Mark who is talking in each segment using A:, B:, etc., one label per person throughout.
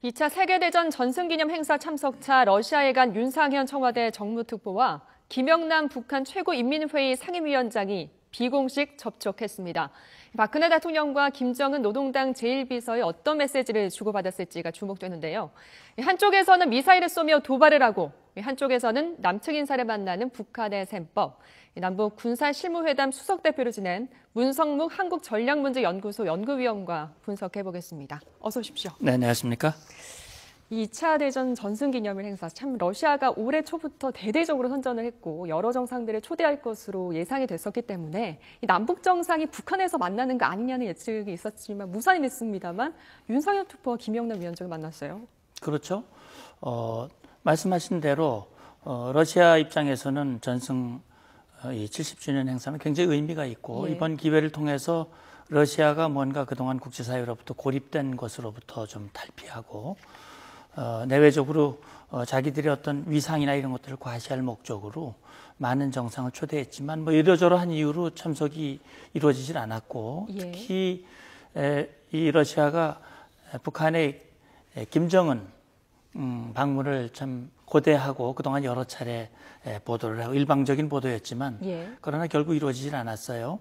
A: 2차 세계대전 전승기념 행사 참석차 러시아에 간 윤상현 청와대 정무특보와 김영남 북한 최고인민회의 상임위원장이 비공식 접촉했습니다. 박근혜 대통령과 김정은 노동당 제1비서의 어떤 메시지를 주고받았을지가 주목되는데요. 한쪽에서는 미사일을 쏘며 도발을 하고 한쪽에서는 남측 인사를 만나는 북한의 셈법. 남북 군사실무회담 수석대표를 지낸 문성묵 한국전략문제연구소 연구위원과 분석해보겠습니다. 어서 오십시오.
B: 네, 안녕하십니까?
A: 2차 대전 전승기념일 행사, 참 러시아가 올해 초부터 대대적으로 선전을 했고 여러 정상들을 초대할 것으로 예상이 됐었기 때문에 남북 정상이 북한에서 만나는 거 아니냐는 예측이 있었지만 무산이 됐습니다만 윤상현 특보와 김영남 위원장을 만났어요.
B: 그렇죠. 말씀하신 대로 러시아 입장에서는 전승 70주년 행사는 굉장히 의미가 있고
A: 예.
B: 이번 기회를 통해서 러시아가 뭔가 그동안 국제사회로부터 고립된 것으로부터 좀 탈피하고 내외적으로 자기들의 어떤 위상이나 이런 것들을 과시할 목적으로 많은 정상을 초대했지만 뭐 이러저러한 이유로 참석이 이루어지질 않았고
A: 예.
B: 특히 이 러시아가 북한의 김정은 방문을 참 고대하고 그동안 여러 차례 보도를 하고 일방적인 보도였지만
A: 예.
B: 그러나 결국 이루어지질 않았어요.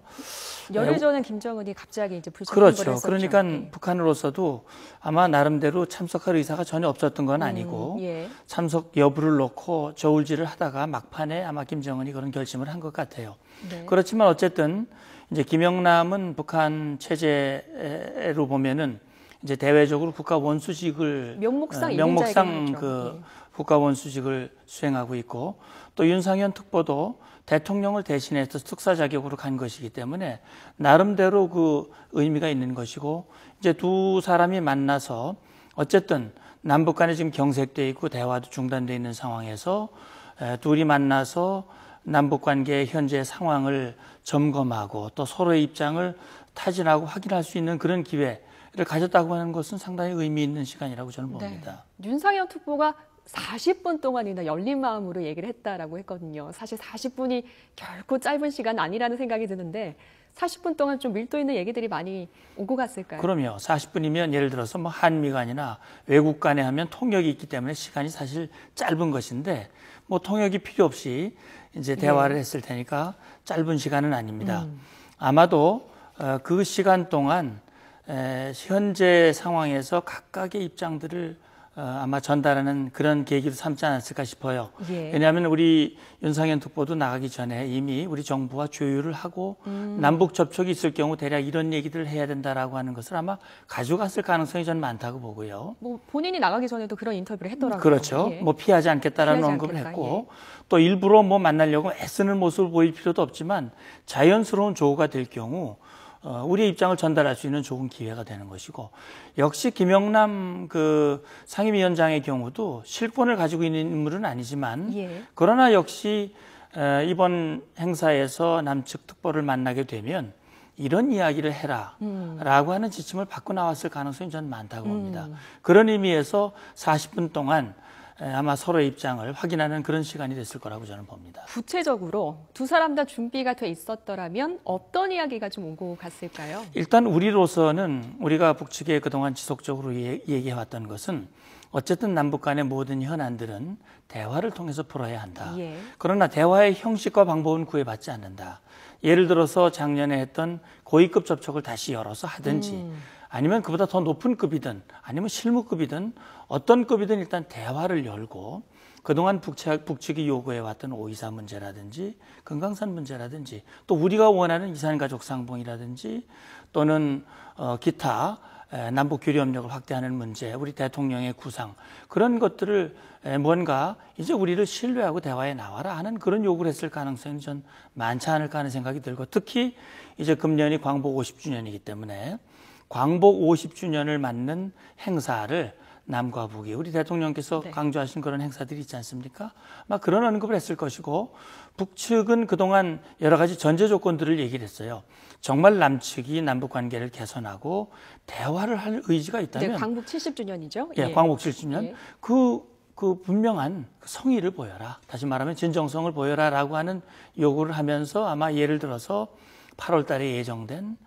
A: 열흘 전에 김정은이 갑자기 이제 불출
B: 그렇죠.
A: 선거를 했었죠.
B: 그러니까
A: 예.
B: 북한으로서도 아마 나름대로 참석할 의사가 전혀 없었던 건 아니고
A: 예.
B: 참석 여부를 놓고 저울질을 하다가 막판에 아마 김정은이 그런 결심을 한 것 같아요.
A: 네.
B: 그렇지만 어쨌든 이제 김영남은 북한 체제로 보면은 이제 대외적으로 국가 원수직을 명목상 그 국가 원수직을 수행하고 있고 또 윤상현 특보도 대통령을 대신해서 특사 자격으로 간 것이기 때문에 나름대로 그 의미가 있는 것이고 이제 두 사람이 만나서 어쨌든 남북 간에 지금 경색돼 있고 대화도 중단돼 있는 상황에서 둘이 만나서 남북 관계의 현재 상황을 점검하고 또 서로의 입장을 타진하고 확인할 수 있는 그런 기회를 가졌다고 하는 것은 상당히 의미 있는 시간이라고 저는 봅니다.
A: 네. 윤상현 특보가 40분 동안이나 열린 마음으로 얘기를 했다라고 했거든요. 사실 40분이 결코 짧은 시간 아니라는 생각이 드는데 40분 동안 좀 밀도 있는 얘기들이 많이 오고 갔을까요?
B: 그럼요. 40분이면 예를 들어서 뭐 한미 간이나 외국 간에 하면 통역이 있기 때문에 시간이 사실 짧은 것인데 뭐 통역이 필요 없이 이제 대화를 했을 테니까 짧은 시간은 아닙니다. 아마도 그 시간 동안 현재 상황에서 각각의 입장들을 아마 전달하는 그런 계기로 삼지 않았을까 싶어요.
A: 예.
B: 왜냐하면 우리 윤상현 특보도 나가기 전에 이미 우리 정부와 조율을 하고 남북 접촉이 있을 경우 대략 이런 얘기들을 해야 된다라고 하는 것을 아마 가져갔을 가능성이 저는 많다고 보고요.
A: 뭐 본인이 나가기 전에도 그런 인터뷰를 했더라고요.
B: 그렇죠.
A: 예.
B: 뭐 피하지 않겠다라는
A: 피하지
B: 언급을
A: 않겠다.
B: 했고
A: 예.
B: 또 일부러 뭐 만나려고 애쓰는 모습을 보일 필요도 없지만 자연스러운 조우가 될 경우 우리의 입장을 전달할 수 있는 좋은 기회가 되는 것이고 역시 김영남 그 상임위원장의 경우도 실권을 가지고 있는 인물은 아니지만
A: 예.
B: 그러나 역시 이번 행사에서 남측 특보를 만나게 되면 이런 이야기를 해라 라고 하는 지침을 받고 나왔을 가능성이 저는 많다고 봅니다. 그런 의미에서 40분 동안 아마 서로의 입장을 확인하는 그런 시간이 됐을 거라고 저는 봅니다.
A: 구체적으로 두 사람 다 준비가 돼 있었더라면 어떤 이야기가 좀 오고 갔을까요?
B: 일단 우리로서는 우리가 북측에 그동안 지속적으로 얘기해왔던 것은 어쨌든 남북 간의 모든 현안들은 대화를 통해서 풀어야 한다.
A: 예.
B: 그러나 대화의 형식과 방법은 구애받지 않는다. 예를 들어서 작년에 했던 고위급 접촉을 다시 열어서 하든지 아니면 그보다 더 높은 급이든 아니면 실무급이든 어떤 급이든 일단 대화를 열고 그동안 북측이 요구해왔던 5.24 문제라든지 금강산 문제라든지 또 우리가 원하는 이산가족 상봉이라든지 또는 기타 남북 교류 협력을 확대하는 문제, 우리 대통령의 구상 그런 것들을 뭔가 이제 우리를 신뢰하고 대화에 나와라 하는 그런 요구를 했을 가능성이 전 많지 않을까 하는 생각이 들고 특히 이제 금년이 광복 50주년이기 때문에 광복 50주년을 맞는 행사를 남과 북이 우리 대통령께서
A: 네.
B: 강조하신 그런 행사들이 있지 않습니까? 막 그런 언급을 했을 것이고 북측은 그동안 여러 가지 전제 조건들을 얘기를 했어요. 정말 남측이 남북 관계를 개선하고 대화를 할 의지가 있다면
A: 네, 광복 70주년이죠.
B: 예, 광복 70주년
A: 예.
B: 그 분명한 성의를 보여라. 다시 말하면 진정성을 보여라라고 하는 요구를 하면서 아마 예를 들어서 8월 달에 예정된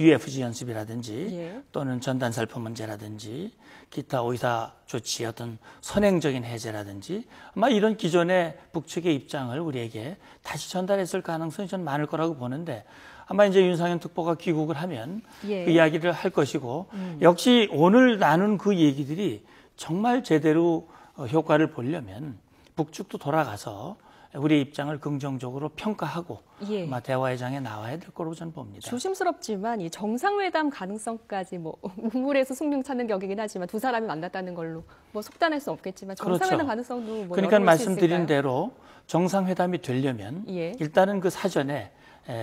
B: UFG 연습이라든지
A: 예.
B: 또는 전단살포 문제라든지 기타 오이사 조치 어떤 선행적인 해제라든지 아마 이런 기존의 북측의 입장을 우리에게 다시 전달했을 가능성이 전 많을 거라고 보는데 아마 이제 윤상현 특보가 귀국을 하면
A: 예.
B: 그 이야기를 할 것이고 역시 오늘 나눈 그 얘기들이 정말 제대로 효과를 보려면 북측도 돌아가서 우리의 입장을 긍정적으로 평가하고
A: 예.
B: 아마 대화의 장에 나와야 될 거로 저는 봅니다.
A: 조심스럽지만 이 정상회담 가능성까지 뭐 우물에서 숭늉 찾는 격이긴 하지만 두 사람이 만났다는 걸로 뭐 속단할 수 없겠지만 정상회담
B: 그렇죠.
A: 가능성도 뭐
B: 그러니까
A: 열어볼 수
B: 말씀드린
A: 있을까요?
B: 대로 정상회담이 되려면
A: 예.
B: 일단은 그 사전에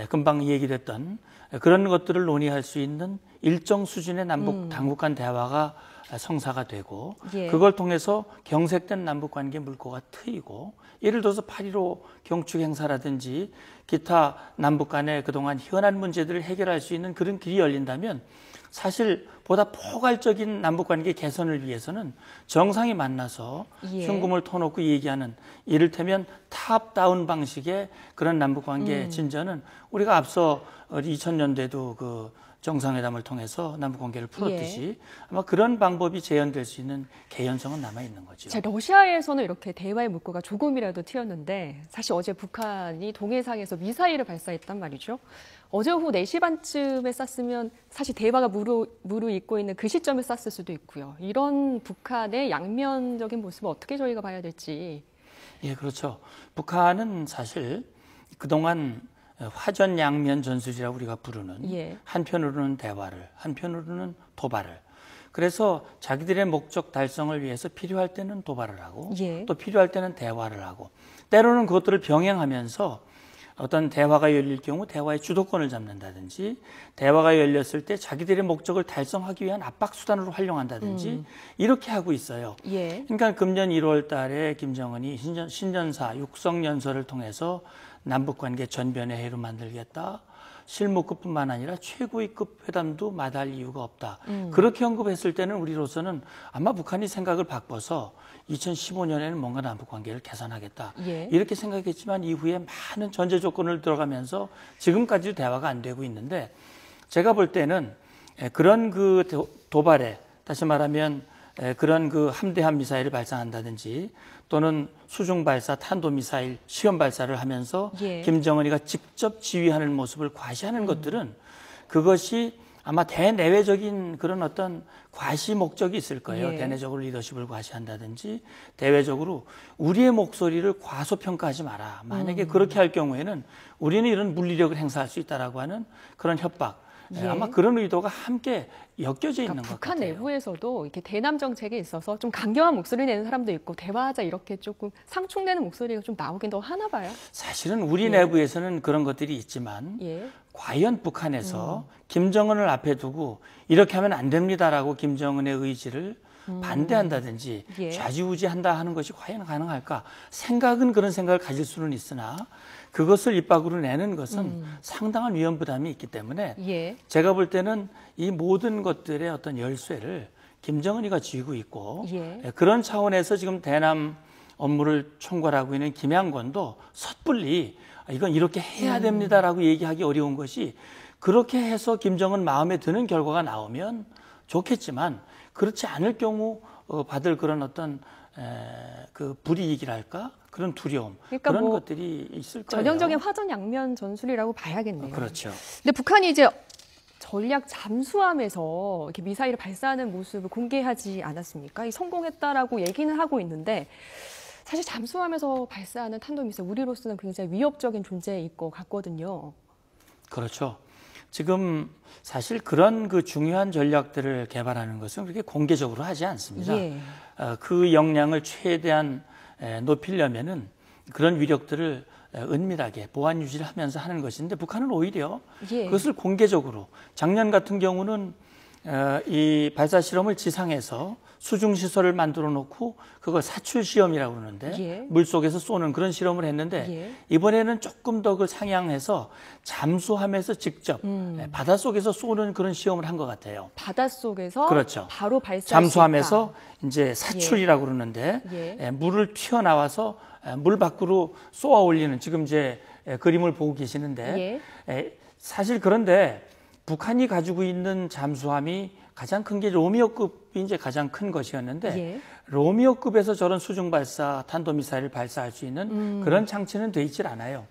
B: 금방 얘기됐던 그런 것들을 논의할 수 있는 일정 수준의 남북 당국 간 대화가 성사가 되고
A: 예.
B: 그걸 통해서 경색된 남북관계 물꼬가 트이고 예를 들어서 8.15 경축 행사라든지 기타 남북 간의 그동안 희한한 문제들을 해결할 수 있는 그런 길이 열린다면 사실 보다 포괄적인 남북관계 개선을 위해서는 정상이 만나서
A: 예.
B: 흉금을 터놓고 얘기하는 이를테면 탑다운 방식의 그런 남북관계 진전은 우리가 앞서 2000년대도 그 정상회담을 통해서 남북관계를 풀었듯이 아마 그런 방법이 재현될 수 있는 개연성은 남아있는 거죠.
A: 자, 러시아에서는 이렇게 대화의 물꼬가 조금이라도 튀었는데 사실 어제 북한이 동해상에서 미사일을 발사했단 말이죠. 어제 오후 4시 반쯤에 쐈으면 사실 대화가 무르익고 있는 그 시점에 쐈을 수도 있고요. 이런 북한의 양면적인 모습을 어떻게 저희가 봐야 될지.
B: 예, 그렇죠. 북한은 사실 그동안 화전양면 전술이라고 우리가 부르는
A: 예.
B: 한편으로는 대화를, 한편으로는 도발을. 그래서 자기들의 목적 달성을 위해서 필요할 때는 도발을 하고
A: 예.
B: 또 필요할 때는 대화를 하고 때로는 그것들을 병행하면서 어떤 대화가 열릴 경우 대화의 주도권을 잡는다든지 대화가 열렸을 때 자기들의 목적을 달성하기 위한 압박 수단으로 활용한다든지 이렇게 하고 있어요.
A: 예.
B: 그러니까 금년 1월 달에 김정은이 신년사 육성연설을 통해서 남북관계 전변의 해로 만들겠다. 실무급뿐만 아니라 최고위급 회담도 마다할 이유가 없다. 그렇게 언급했을 때는 우리로서는 아마 북한이 생각을 바꿔서 2015년에는 뭔가 남북관계를 개선하겠다.
A: 예.
B: 이렇게 생각했지만 이후에 많은 전제 조건을 들어가면서 지금까지도 대화가 안 되고 있는데 제가 볼 때는 그런 그 도발에 다시 말하면 그런 그 함대함 미사일을 발사한다든지 또는 수중 발사 탄도미사일 시험 발사를 하면서
A: 예.
B: 김정은이가 직접 지휘하는 모습을 과시하는 것들은 그것이 아마 대내외적인 그런 어떤 과시 목적이 있을 거예요.
A: 예.
B: 대내적으로 리더십을 과시한다든지 대외적으로 우리의 목소리를 과소평가하지 마라. 만약에 그렇게 할 경우에는 우리는 이런 물리력을 행사할 수 있다라고 하는 그런 협박.
A: 예.
B: 아마 그런 의도가 함께 엮여져 있는
A: 그러니까
B: 것
A: 북한
B: 같아요.
A: 내부에서도 이렇게 대남 정책에 있어서 좀 강경한 목소리 내는 사람도 있고 대화하자 이렇게 조금 상충되는 목소리가 좀 나오긴 더 하나 봐요.
B: 사실은 우리
A: 예.
B: 내부에서는 그런 것들이 있지만
A: 예.
B: 과연 북한에서 김정은을 앞에 두고 이렇게 하면 안 됩니다라고 김정은의 의지를 반대한다든지
A: 예.
B: 좌지우지한다 하는 것이 과연 가능할까? 생각은 그런 생각을 가질 수는 있으나 그것을 입 밖으로 내는 것은 상당한 위험 부담이 있기 때문에
A: 예.
B: 제가 볼 때는 이 모든 것들의 어떤 열쇠를 김정은이가 쥐고 있고
A: 예.
B: 그런 차원에서 지금 대남 업무를 총괄하고 있는 김양권도 섣불리 이건 이렇게 해야 됩니다라고 얘기하기 어려운 것이 그렇게 해서 김정은 마음에 드는 결과가 나오면 좋겠지만 그렇지 않을 경우 받을 그런 어떤 그 불이익이랄까 그런 두려움
A: 그러니까
B: 그런
A: 뭐
B: 것들이 있을 거예요.
A: 전형적인 화전양면 전술이라고 봐야겠네요.
B: 그렇죠.
A: 근데 북한이 이제 전략 잠수함에서 이렇게 미사일을 발사하는 모습을 공개하지 않았습니까? 이 성공했다라고 얘기는 하고 있는데 사실 잠수함에서 발사하는 탄도미사일 우리로서는 굉장히 위협적인 존재일 것 같거든요.
B: 그렇죠. 지금 사실 그런 그 중요한 전략들을 개발하는 것은 그렇게 공개적으로 하지 않습니다.
A: 예.
B: 그 역량을 최대한 높이려면은 그런 위력들을 은밀하게 보안 유지를 하면서 하는 것인데 북한은 오히려
A: 예.
B: 그것을 공개적으로 작년 같은 경우는 이 발사 실험을 지상에서 수중 시설을 만들어 놓고 그걸 사출 시험이라고 그러는데
A: 예.
B: 물속에서 쏘는 그런 실험을 했는데
A: 예.
B: 이번에는 조금 더 그 상향해서 잠수함에서 직접 바닷속에서 쏘는 그런 시험을 한 것 같아요.
A: 바닷속에서
B: 그렇죠.
A: 바로 발사할
B: 잠수함에서 이제 사출이라고 그러는데
A: 예.
B: 물을 튀어나와서 물 밖으로 쏘아 올리는 지금 이제 그림을 보고 계시는데 사실 그런데 북한이 가지고 있는 잠수함이 가장 큰 게 로미오급이 이제 가장 큰 것이었는데
A: 예.
B: 로미오급에서 저런 수중 발사 탄도미사일을 발사할 수 있는 그런 장치는 돼 있질 않아요.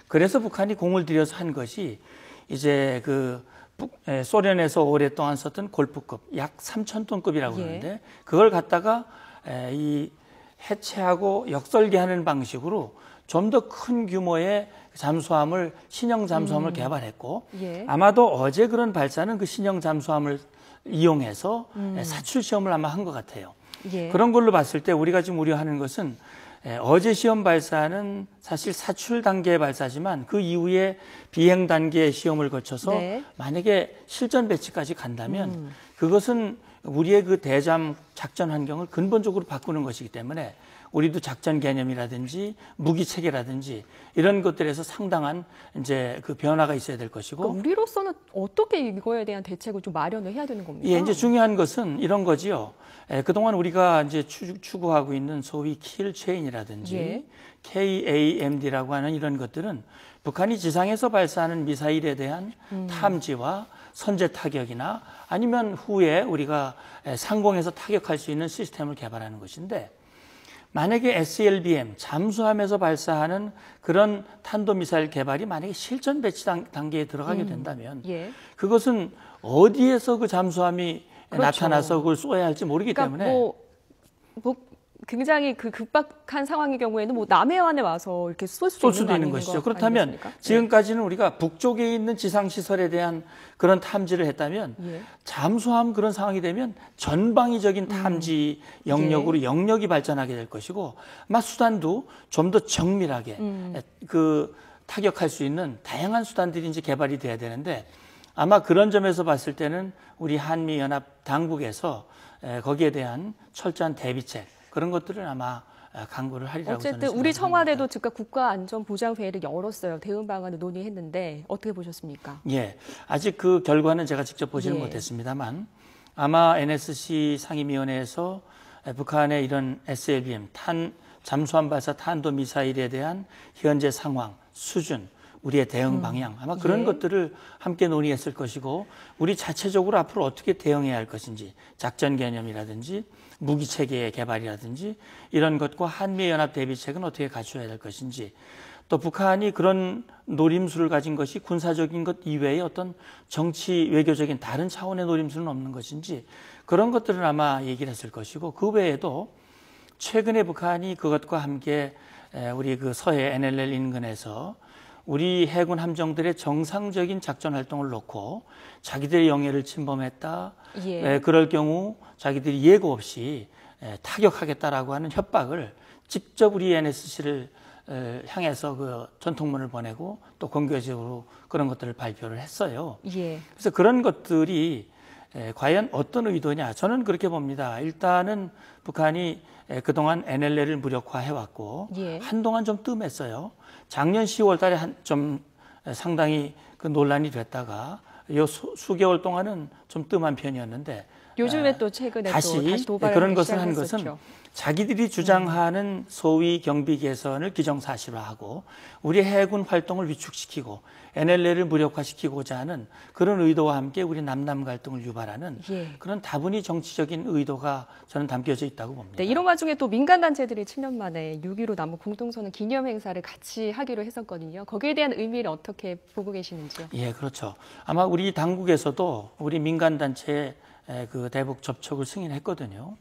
B: 그래서 북한이 공을 들여서 한 것이 이제 소련에서 오랫동안 썼던 골프급 약 3,000톤급이라고 그러는데 그걸 갖다가 이 해체하고 역설계하는 방식으로 좀 더 큰 규모의 잠수함을 신형 잠수함을 개발했고
A: 예.
B: 아마도 어제 그런 발사는 그 신형 잠수함을 이용해서 사출 시험을 아마 한 것 같아요.
A: 예.
B: 그런 걸로 봤을 때 우리가 지금 우려하는 것은 어제 시험 발사는 사실 사출 단계의 발사지만 그 이후에 비행 단계의 시험을 거쳐서
A: 네.
B: 만약에 실전 배치까지 간다면 그것은 우리의 그 대잠 작전 환경을 근본적으로 바꾸는 것이기 때문에 우리도 작전 개념이라든지 무기 체계라든지 이런 것들에서 상당한 이제 그 변화가 있어야 될 것이고
A: 그러니까 우리로서는 어떻게 이거에 대한 대책을 좀 마련을 해야 되는 겁니까?
B: 예, 이제 중요한 것은 이런 거지요. 그동안 우리가 이제 추구하고 있는 소위 킬 체인이라든지
A: 예.
B: KAMD라고 하는 이런 것들은 북한이 지상에서 발사하는 미사일에 대한 탐지와 선제 타격이나 아니면 후에 우리가 상공에서 타격할 수 있는 시스템을 개발하는 것인데 만약에 SLBM 잠수함에서 발사하는 그런 탄도미사일 개발이 만약에 실전 배치 단계에 들어가게 된다면
A: 예.
B: 그것은 어디에서 그 잠수함이
A: 그렇죠.
B: 나타나서 그걸 쏘아야 할지 모르기
A: 그러니까
B: 때문에
A: 뭐 굉장히 그 급박한 상황의 경우에는 뭐 남해안에 와서 이렇게 쏠
B: 쏠
A: 수도
B: 수도 있는 것이죠. 그렇다면
A: 아니겠습니까?
B: 지금까지는 우리가 북쪽에 있는 지상시설에 대한 그런 탐지를 했다면
A: 예.
B: 잠수함 그런 상황이 되면 전방위적인 탐지 영역으로 영역이 발전하게 될 것이고 아마 수단도 좀 더 정밀하게 그 타격할 수 있는 다양한 수단들이 이제 개발이 돼야 되는데 아마 그런 점에서 봤을 때는 우리 한미연합 당국에서 거기에 대한 철저한 대비책 그런 것들은 아마 강구를 하리라고
A: 어쨌든
B: 저는
A: 우리
B: 생각합니다.
A: 청와대도 즉각 국가안전보장회의를 열었어요. 대응 방안을 논의했는데 어떻게 보셨습니까?
B: 예, 아직 그 결과는 제가 직접 보지는
A: 예.
B: 못했습니다만 아마 NSC 상임위원회에서 북한의 이런 SLBM 잠수함 발사 탄도 미사일에 대한 현재 상황, 수준, 우리의 대응 방향 아마 그런
A: 예.
B: 것들을 함께 논의했을 것이고 우리 자체적으로 앞으로 어떻게 대응해야 할 것인지 작전 개념이라든지 무기 체계의 개발이라든지 이런 것과 한미연합 대비책은 어떻게 갖춰야 될 것인지 또 북한이 그런 노림수를 가진 것이 군사적인 것 이외에 어떤 정치 외교적인 다른 차원의 노림수는 없는 것인지 그런 것들은 아마 얘기를 했을 것이고 그 외에도 최근에 북한이 그것과 함께 우리 그 서해 NLL 인근에서 우리 해군 함정들의 정상적인 작전 활동을 놓고 자기들의 영해를 침범했다.
A: 예.
B: 그럴 경우 자기들이 예고 없이 타격하겠다라고 하는 협박을 직접 우리 NSC를 향해서 그 전통문을 보내고 또 공개적으로 그런 것들을 발표를 했어요.
A: 예.
B: 그래서 그런 것들이 과연 어떤 의도냐? 저는 그렇게 봅니다. 일단은 북한이 그동안 NLL을 무력화해왔고
A: 예.
B: 한동안 좀 뜸했어요. 작년 10월 달에 좀 상당히 그 논란이 됐다가 요 수개월 동안은 좀 뜸한 편이었는데
A: 요즘에 또 최근에
B: 다시
A: 도발을
B: 그런
A: 하기
B: 것을 한
A: 시작했었죠.
B: 것은 자기들이 주장하는 소위 경비 개선을 기정사실화하고 우리 해군 활동을 위축시키고 NLL을 무력화시키고자 하는 그런 의도와 함께 우리 남남 갈등을 유발하는
A: 예.
B: 그런 다분히 정치적인 의도가 저는 담겨져 있다고 봅니다.
A: 네, 이런 와중에 또 민간단체들이 7년 만에 6.15 남북 공동선언 기념 행사를 같이 하기로 했었거든요. 거기에 대한 의미를 어떻게 보고 계시는지요?
B: 예, 그렇죠. 아마 우리 당국에서도 우리 민간단체에 그 대북 접촉을 승인했거든요.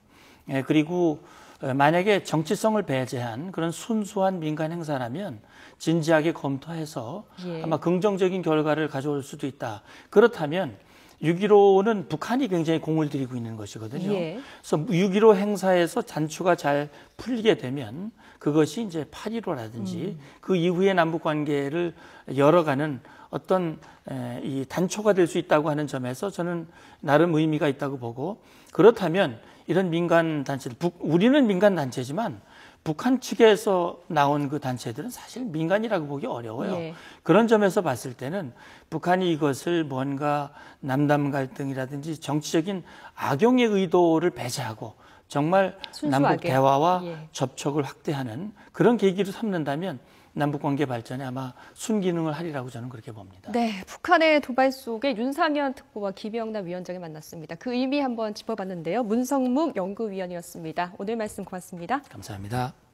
B: 예, 그리고 만약에 정치성을 배제한 그런 순수한 민간 행사라면 진지하게 검토해서
A: 예.
B: 아마 긍정적인 결과를 가져올 수도 있다. 그렇다면 6.15는 북한이 굉장히 공을 들이고 있는 것이거든요.
A: 예.
B: 그래서 6.15 행사에서 잔추가 잘 풀리게 되면 그것이 이제 8.15라든지 그 이후의 남북 관계를 열어가는 어떤 이 단초가 될 수 있다고 하는 점에서 저는 나름 의미가 있다고 보고 그렇다면 이런 민간 단체들, 우리는 민간 단체지만 북한 측에서 나온 그 단체들은 사실 민간이라고 보기 어려워요.
A: 예.
B: 그런 점에서 봤을 때는 북한이 이것을 뭔가 남남 갈등이라든지 정치적인 악용의 의도를 배제하고 정말
A: 순수하게.
B: 남북 대화와
A: 예.
B: 접촉을 확대하는 그런 계기로 삼는다면 남북관계 발전에 아마 순기능을 하리라고 저는 그렇게 봅니다.
A: 네, 북한의 도발 속에 윤상현 특보와 김영남 위원장이 만났습니다. 그 의미 한번 짚어봤는데요. 문성묵 연구위원이었습니다. 오늘 말씀 고맙습니다.
B: 감사합니다.